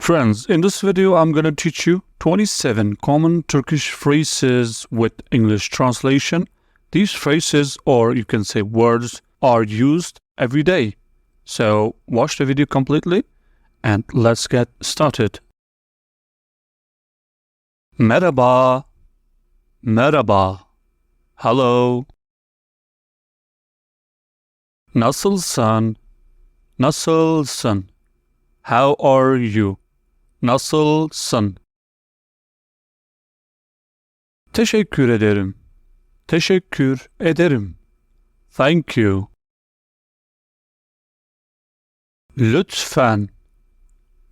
Friends, in this video I'm going to teach you 27 common Turkish phrases with English translation. These phrases, or you can say words, are used every day. So watch the video completely and let's get started. Merhaba, merhaba, hello. Nasılsın, nasılsın, how are you? Nasılsın? Teşekkür ederim. Teşekkür ederim. Thank you. Lütfen.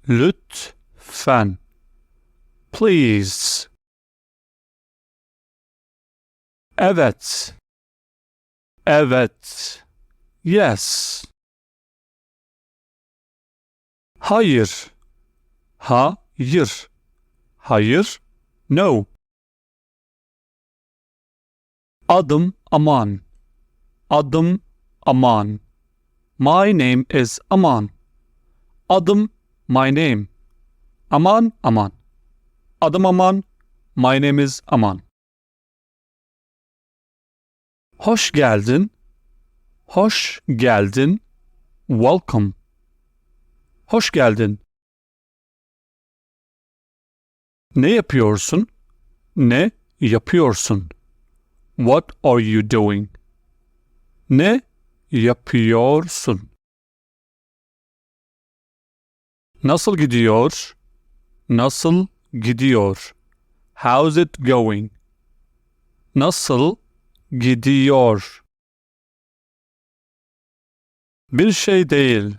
Lütfen. Please. Evet. Evet. Yes. Hayır. Hayır. Hayır. No. Adım Aman. Adım Aman. My name is Aman. Adım my name. Aman Aman. Adım Aman. My name is Aman. Hoş geldin. Hoş geldin. Welcome. Hoş geldin. Ne yapıyorsun? Ne yapıyorsun? What are you doing? Ne yapıyorsun? Nasıl gidiyor? Nasıl gidiyor? How's it going? Nasıl gidiyor? Bir şey değil.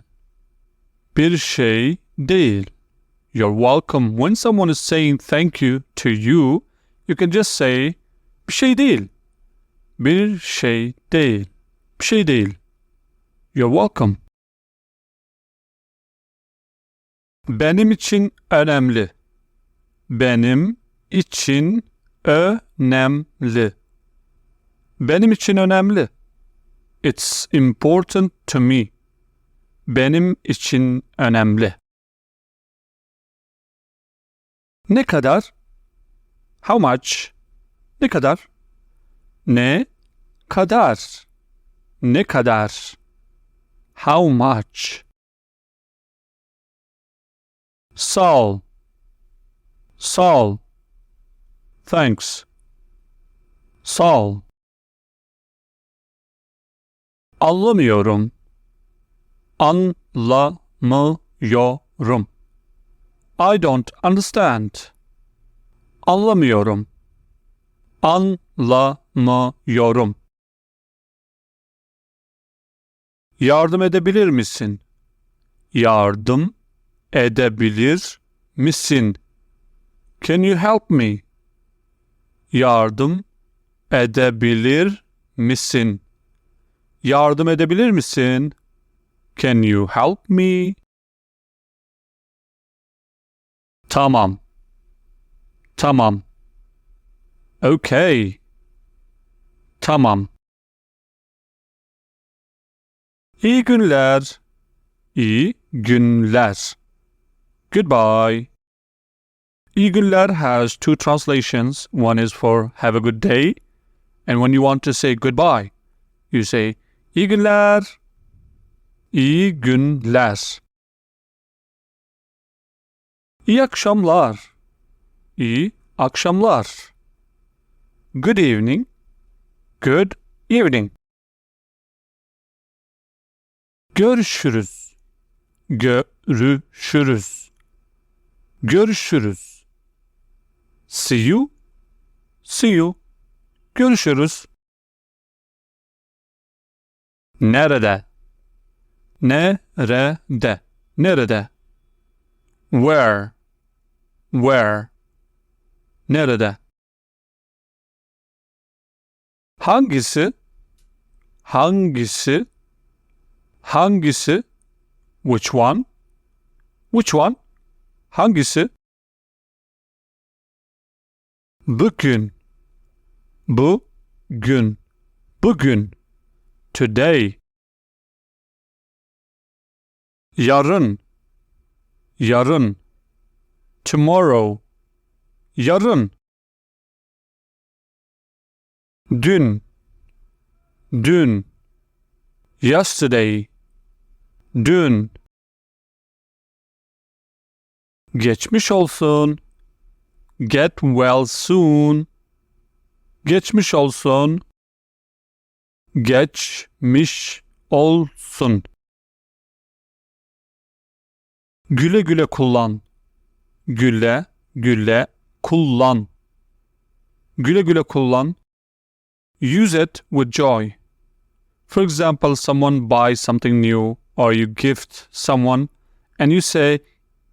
Bir şey değil. You're welcome. When someone is saying thank you to you, you can just say bir şey değil. Bir şey değil. Bir şey değil. You're welcome. Benim için önemli. Benim için önemli. Benim için önemli. It's important to me. Benim için önemli. Ne kadar? How much? Ne kadar? Ne kadar? Ne kadar? How much? Sağ ol. Sağ ol. Thanks. Sağ ol. Anlamıyorum. Anlamıyorum. I don't understand. Anlamıyorum. Anlamıyorum. Yardım edebilir misin? Yardım edebilir misin? Can you help me? Yardım edebilir misin? Yardım edebilir misin? Can you help me? Tamam. Tamam. Okay. Tamam. İyi günler. İyi günler. Goodbye. İyi günler has two translations. One is for have a good day. And when you want to say goodbye, you say iyi günler. İyi günler. İyi akşamlar. İyi akşamlar. Good evening. Good evening. Görüşürüz. Görüşürüz. Görüşürüz. See you. See you. Görüşürüz. Nerede? Nerede? Nerede? Where? Where? Nerede? Hangisi? Hangisi? Hangisi? Which one? Which one? Hangisi? Bugün. Bugün. Bugün. Today. Yarın. Yarın. tomorrow, yarın, dün, yesterday, dün, geçmiş olsun, get well soon, geçmiş olsun, geçmiş olsun, güle güle kullan, güle güle kullan, güle güle kullan, use it with joy. For example, someone buys something new or you gift someone and you say,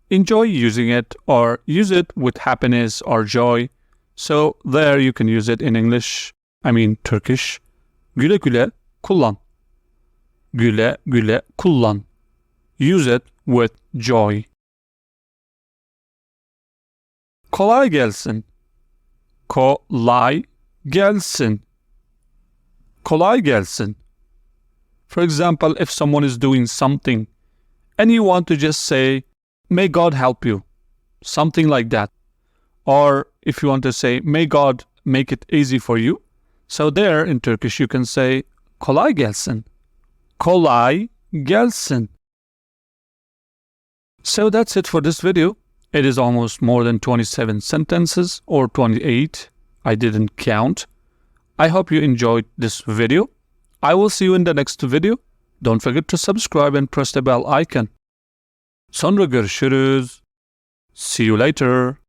enjoy using it or use it with happiness or joy. So there you can use it in English, Turkish. Güle güle kullan. Güle güle kullan. Use it with joy. Kolay gelsin. Kolay gelsin. Kolay gelsin. For example, if someone is doing something and you want to just say, may God help you, something like that. Or if you want to say, may God make it easy for you. So there in Turkish you can say, kolay gelsin. Kolay gelsin. So that's it for this video. It is almost more than 27 sentences or 28. I didn't count. I hope you enjoyed this video. I will see you in the next video. Don't forget to subscribe and press the bell icon. Sonra görüşürüz. See you later.